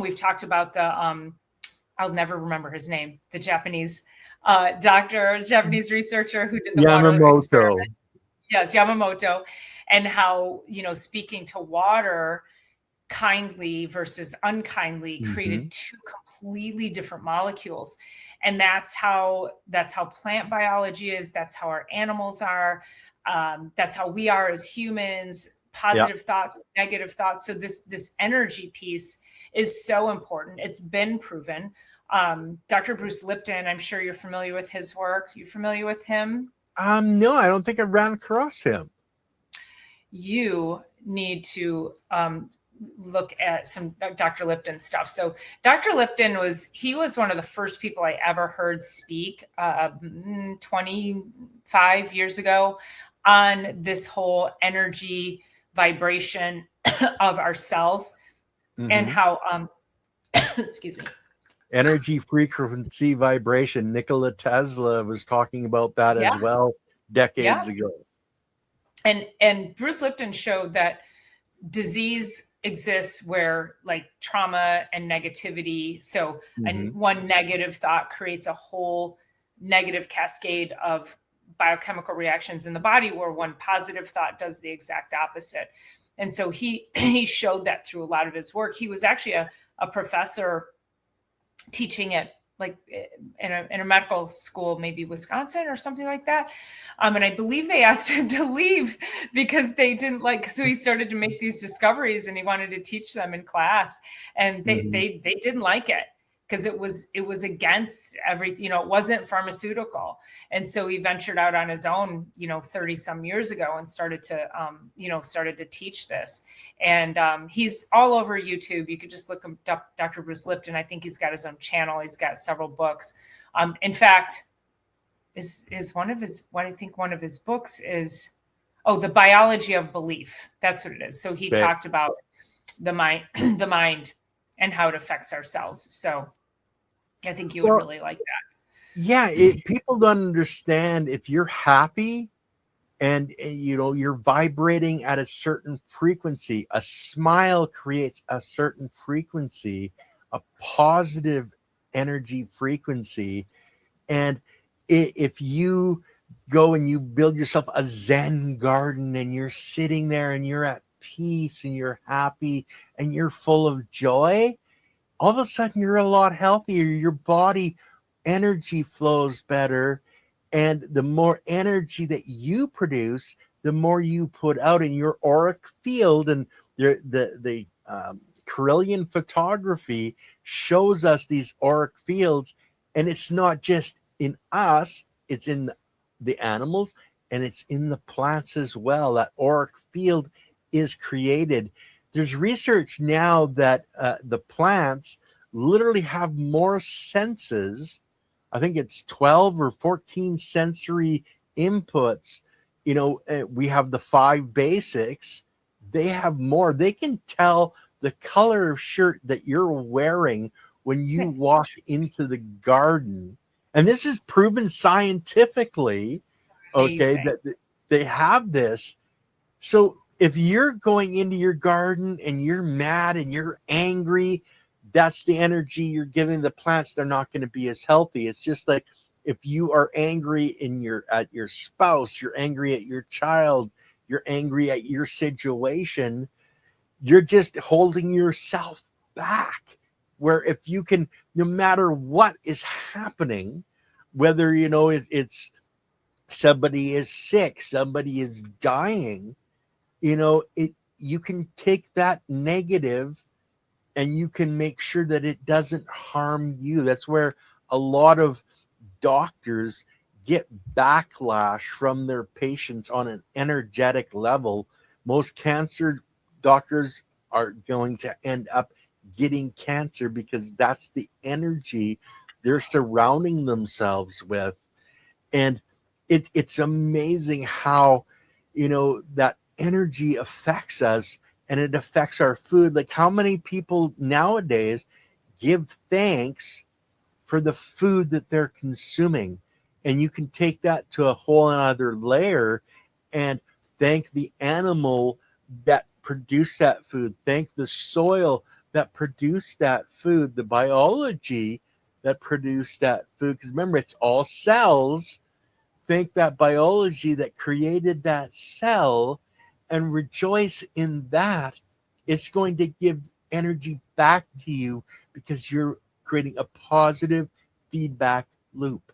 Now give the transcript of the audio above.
We've talked about the I'll never remember his name, the Japanese Japanese researcher who did the water Yamamoto. experiment. Yes, Yamamoto, and how, speaking to water kindly versus unkindly created two completely different molecules. And that's how plant biology is. That's how our animals are. That's how we are as humans. Positive thoughts, negative thoughts. So this energy piece is so important. It's been proven. Dr. Bruce Lipton, I'm sure you're familiar with his work. You familiar with him? No, I don't think I ran across him. You need to look at some Dr. Lipton stuff. So Dr. Lipton was one of the first people I ever heard speak 25 years ago on this whole energy vibration of our cells and how, excuse me. Energy, frequency, vibration. Nikola Tesla was talking about that as well decades ago. And Bruce Lipton showed that disease exists where like trauma and negativity. So and one negative thought creates a whole negative cascade of biochemical reactions in the body, where one positive thought does the exact opposite. And so he showed that through a lot of his work. He was actually a professor teaching at like in a medical school, maybe Wisconsin or something like that. And I believe they asked him to leave because they didn't so he started to make these discoveries and he wanted to teach them in class, and they didn't like it because it was against everything, it wasn't pharmaceutical. And so he ventured out on his own, 30 some years ago and started to teach this. And he's all over YouTube. You could just look up Dr. Bruce Lipton. I think he's got his own channel. He's got several books. In fact, one of his books is, The Biology of Belief. That's what it is. So he talked about the mind and how it affects our cells. So I think you would really like that. Yeah, people don't understand, if you're happy and you're vibrating at a certain frequency, a smile creates a certain frequency, a positive energy frequency. And if you go and you build yourself a Zen garden and you're sitting there and you're at peace and you're happy and you're full of joy, all of a sudden you're a lot healthier. Your body energy flows better. And the more energy that you produce, the more you put out in your auric field. And the Carillion photography shows us these auric fields. And it's not just in us, it's in the animals and it's in the plants as well. That auric field is created. There's research now that the plants literally have more senses. I think it's 12 or 14 sensory inputs. We have the 5 basics. They have more. They can tell the color of shirt that you're wearing when you walk into the garden. And this is proven scientifically, okay, that they have this. So if you're going into your garden and you're mad and you're angry, that's the energy you're giving the plants. They're not going to be as healthy. It's just like if you are angry at your spouse, you're angry at your child, you're angry at your situation, you're just holding yourself back. Where if you can, no matter what is happening, whether, it's somebody is sick, somebody is dying, you can take that negative and you can make sure that it doesn't harm you. That's where a lot of doctors get backlash from their patients on an energetic level. Most cancer doctors are going to end up getting cancer because that's the energy they're surrounding themselves with. And it's amazing how, that energy affects us. And it affects our food. Like, how many people nowadays give thanks for the food that they're consuming? And you can take that to a whole another layer and thank the animal that produced that food. Thank the soil that produced that food, the biology that produced that food, because remember, it's all cells. Thank that biology that created that cell and rejoice in that. It's going to give energy back to you because you're creating a positive feedback loop.